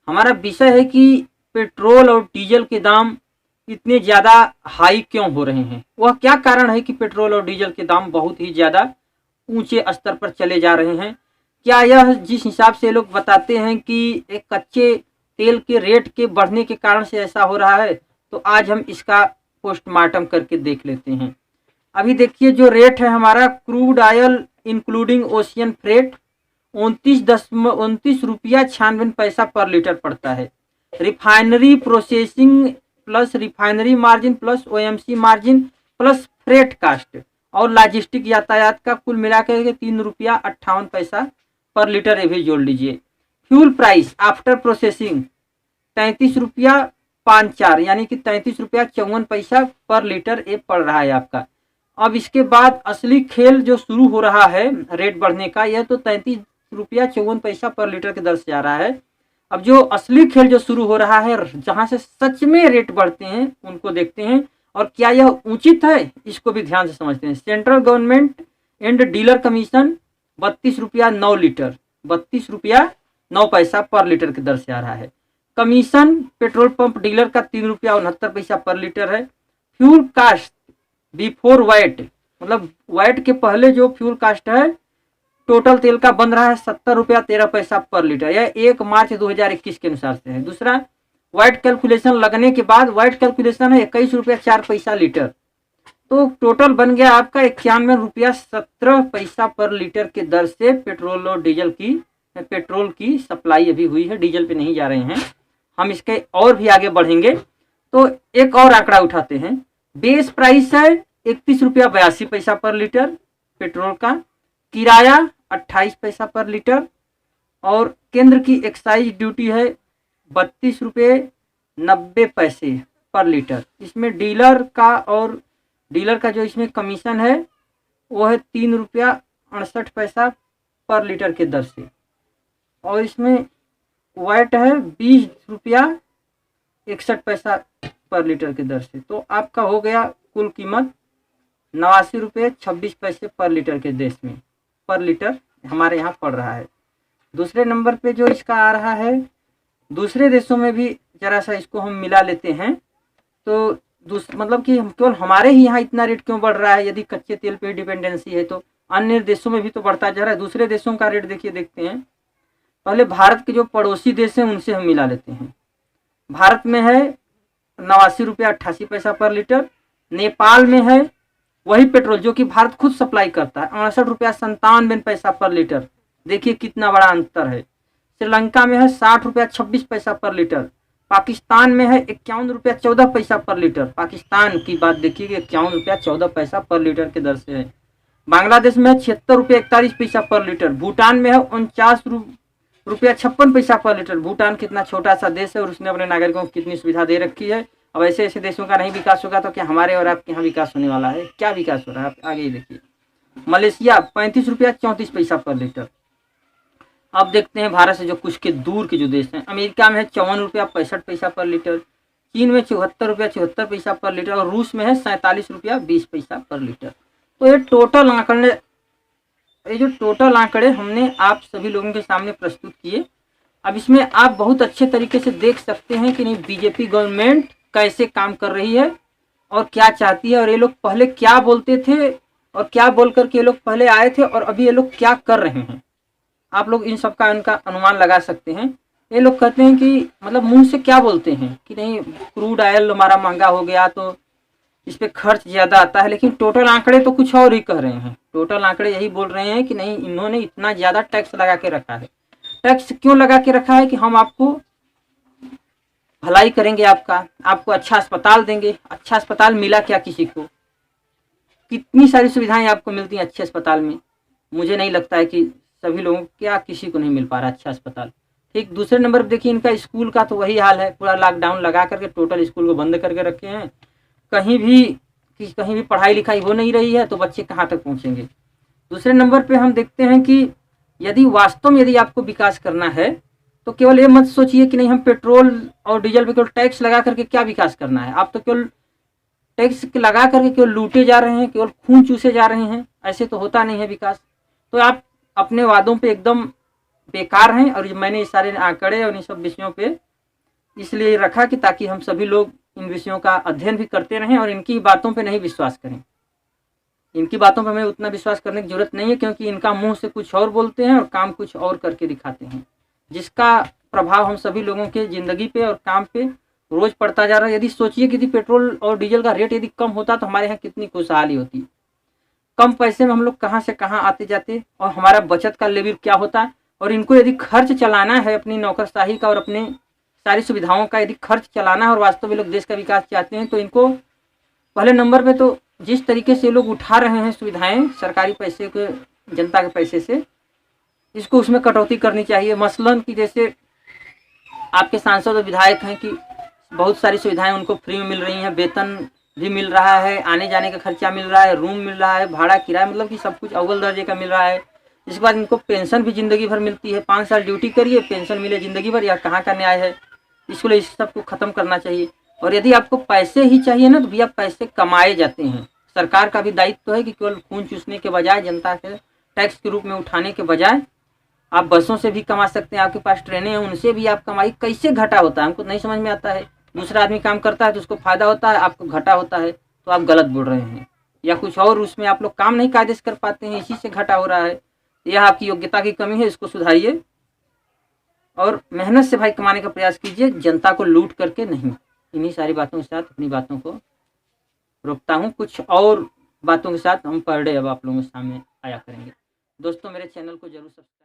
हमारा विषय है कि पेट्रोल और डीजल के दाम इतने ज़्यादा हाई क्यों हो रहे हैं। वह क्या कारण है कि पेट्रोल और डीजल के दाम बहुत ही ज़्यादा ऊंचे स्तर पर चले जा रहे हैं। क्या यह जिस हिसाब से लोग बताते हैं कि एक कच्चे तेल के रेट के बढ़ने के कारण से ऐसा हो रहा है, तो आज हम इसका पोस्टमार्टम करके देख लेते हैं। अभी देखिए जो रेट है हमारा crude oil including ocean freight 29.96 रुपया पर लीटर पड़ता है। Refinery processing plus refinery margin plus OMC margin plus freight cost और लॉजिस्टिक यातायात का कुल मिलाकर के 3 रुपया 58 पैसा पर लीटर ये भी जोड़ लीजिए। फ्यूल प्राइस आफ्टर प्रोसेसिंग 33 रुपया 54 यानी कि 33 रुपया 54 पैसा पर लीटर ये पड़ रहा है आपका। अब इसके बाद असली खेल जो शुरू हो रहा है रेट बढ़ने का, यह तो 33 रुपया 54 पैसा पर लीटर के दर से आ रहा है। अब जो असली खेल जो शुरू हो रहा है, जहां से सच में रेट बढ़ते हैं, उनको देखते हैं और क्या यह उचित है, इसको भी ध्यान से समझते हैं। Central government and dealer commission 32 रुपया 9 लीटर 32 रुपया 9 पैसा पर लीटर की दर से आ रहा है। कमीशन पेट्रोल पंप डीलर का 3 रुपया 69 पैसा पर लीटर है। फ्यूल कास्ट बिफोर वैट, मतलब वैट के पहले जो फ्यूल कास्ट है टोटल तेल का बन रहा है 70 रुपया 13 पैसा पर लीटर। यह 1 मार्च 2021 के अनुसार से है। दूसरा वैट कैलकुलेशन लगने के बाद वैट कैलकुलेशन है 21 रुपया 4 पैसा लीटर, तो टोटल बन गया आपका 91 रुपया 17 पैसा पर लीटर के दर से पेट्रोल और डीजल की पेट्रोल की सप्लाई अभी हुई है। डीजल पे नहीं जा रहे हैं हम, इसके और भी आगे बढ़ेंगे। तो एक और आंकड़ा उठाते हैं। बेस प्राइस है 31 रुपया 82 पैसा पर लीटर पेट्रोल का, किराया 28 पैसा पर लीटर और केंद्र की एक्साइज ड्यूटी है 32 रुपये 90 पैसे पर लीटर। इसमें डीलर का जो इसमें कमीशन है वो है 3 रुपया 68 पैसा पर लीटर के दर से और इसमें वैट है 20 रुपया 61 पैसा पर लीटर के दर से। तो आपका हो गया कुल कीमत 89 रुपये 26 पैसे पर लीटर के देश में पर लीटर हमारे यहाँ पड़ रहा है। दूसरे नंबर पे जो इसका आ रहा है, दूसरे देशों में भी जरा सा इसको हम मिला लेते हैं तो मतलब कि हम केवल हमारे ही यहाँ इतना रेट क्यों बढ़ रहा है। यदि कच्चे तेल पे डिपेंडेंसी है तो अन्य देशों में भी तो बढ़ता जा रहा है। दूसरे देशों का रेट देखिए, देखते हैं। पहले भारत के जो पड़ोसी देश हैं उनसे हम मिला लेते हैं। भारत में है 89 रुपया 88 पैसा पर लीटर। नेपाल में है वही पेट्रोल जो कि भारत खुद सप्लाई करता है 68 रुपया 97 पैसा पर लीटर। देखिए कितना बड़ा अंतर है। श्रीलंका में है 60 रुपया 26 पैसा पर लीटर। पाकिस्तान में है 51 रुपया 14 पैसा पर लीटर। पाकिस्तान की बात देखिए कि 51 रुपया 14 पैसा पर लीटर के दर से है। बांग्लादेश में है 76 रुपया 41 पैसा पर लीटर। भूटान में है 49 रुपया 56 पैसा पर लीटर। भूटान कितना छोटा सा देश है और उसने अपने नागरिकों को कितनी सुविधा दे रखी है। अब ऐसे ऐसे देशों का नहीं विकास होगा तो क्या हमारे और आपके यहाँ विकास होने वाला है? क्या विकास हो रहा है आप आगे ही देखिए। मलेशिया 35 रुपया 34 पैसा पर लीटर। अब देखते हैं भारत से जो कुछ के दूर के जो देश हैं। अमेरिका में है 54 रुपया 65 पैसा पर लीटर। चीन में 74 रुपया 74 पैसा पर लीटर और रूस में है 47 रुपया 20 पैसा पर लीटर। तो ये जो टोटल आंकड़े हमने आप सभी लोगों के सामने प्रस्तुत किए। अब इसमें आप बहुत अच्छे तरीके से देख सकते हैं कि नहीं बीजेपी गवर्नमेंट कैसे काम कर रही है और क्या चाहती है और ये लोग पहले क्या बोलते थे और क्या बोल करके ये लोग पहले आए थे और अभी ये लोग क्या कर रहे हैं। आप लोग इन सब का इनका अनुमान लगा सकते हैं। ये लोग कहते हैं कि मतलब मुंह से क्या बोलते हैं कि नहीं क्रूड ऑयल हमारा महंगा हो गया तो इस पर खर्च ज़्यादा आता है, लेकिन टोटल आंकड़े तो कुछ और ही कह रहे हैं। टोटल आंकड़े यही बोल रहे हैं कि नहीं इन्होंने इतना ज़्यादा टैक्स लगा के रखा है। टैक्स क्यों लगा के रखा है कि हम आपको भलाई करेंगे, आपको अच्छा अस्पताल देंगे। अच्छा अस्पताल मिला क्या किसी को? कितनी सारी सुविधाएं आपको मिलती हैं अच्छे अस्पताल में। मुझे नहीं लगता है कि सभी लोगों को, क्या किसी को नहीं मिल पा रहा अच्छा अस्पताल। ठीक दूसरे नंबर पर देखिए इनका स्कूल का तो वही हाल है। पूरा लॉकडाउन लगा करके टोटल स्कूल को बंद करके रखे हैं। कहीं भी पढ़ाई लिखाई हो नहीं रही है तो बच्चे कहाँ तक पहुँचेंगे। दूसरे नंबर पे हम देखते हैं कि यदि आपको विकास करना है तो केवल ये मत सोचिए कि नहीं हम पेट्रोल और डीजल पे केवल टैक्स लगा करके क्या विकास करना है। आप तो केवल टैक्स लगा करके केवल लूटे जा रहे हैं, केवल खून चूसे जा रहे हैं। ऐसे तो होता नहीं है विकास। तो आप अपने वादों पे एकदम बेकार हैं। और मैंने ये सारे आंकड़े और इन सब विषयों पे इसलिए रखा कि ताकि हम सभी लोग इन विषयों का अध्ययन भी करते रहें और इनकी बातों पे नहीं विश्वास करें। इनकी बातों पे हमें उतना विश्वास करने की जरूरत नहीं है, क्योंकि इनका मुंह से कुछ और बोलते हैं और काम कुछ और करके दिखाते हैं, जिसका प्रभाव हम सभी लोगों के ज़िंदगी पे और काम पे रोज़ पड़ता जा रहा है। यदि सोचिए कि यदि पेट्रोल और डीजल का रेट यदि कम होता तो हमारे यहाँ कितनी खुशहाली होती। कम पैसे में हम लोग कहाँ से कहाँ आते जाते और हमारा बचत का लेवल क्या होता। और इनको यदि खर्च चलाना है अपनी नौकरशाही का और अपने सारी सुविधाओं का यदि खर्च चलाना है और वास्तव में लोग देश का विकास चाहते हैं, तो इनको पहले नंबर पे तो जिस तरीके से लोग उठा रहे हैं सुविधाएं सरकारी पैसे के, जनता के पैसे से, इसको उसमें कटौती करनी चाहिए। मसलन कि जैसे आपके सांसद और विधायक हैं कि बहुत सारी सुविधाएं उनको फ्री में मिल रही हैं, वेतन भी मिल रहा है, आने जाने का खर्चा मिल रहा है, रूम मिल रहा है, भाड़ा किराया, मतलब कि सब कुछ अव्वल दर्जे का मिल रहा है। इसके बाद इनको पेंशन भी ज़िंदगी भर मिलती है। 5 साल ड्यूटी करिए, पेंशन मिले ज़िंदगी भर, या कहाँ का न्याय है। इसलिए इस सब को ख़त्म करना चाहिए। और यदि आपको पैसे ही चाहिए ना, तो भैया पैसे कमाए जाते हैं। सरकार का भी दायित्व है कि केवल खून चूसने के बजाय, जनता के टैक्स के रूप में उठाने के बजाय, आप बसों से भी कमा सकते हैं। आपके पास ट्रेनें हैं, उनसे भी आप कमाई। कैसे घाटा होता है हमको नहीं समझ में आता है। दूसरा आदमी काम करता है तो उसको फायदा होता है, आपको घाटा होता है, तो आप गलत बोल रहे हैं। या कुछ और उसमें आप लोग काम नहीं कायदे से कर पाते हैं, इसी से घाटा हो रहा है। यह आपकी योग्यता की कमी है, इसको सुधारिए और मेहनत से भाई कमाने का प्रयास कीजिए, जनता को लूट करके नहीं। इन्हीं सारी बातों के साथ अपनी बातों को रोकता हूँ। कुछ और बातों के साथ हम पर डे अब आप लोगों के सामने आया करेंगे। दोस्तों मेरे चैनल को जरूर सब्सक्राइब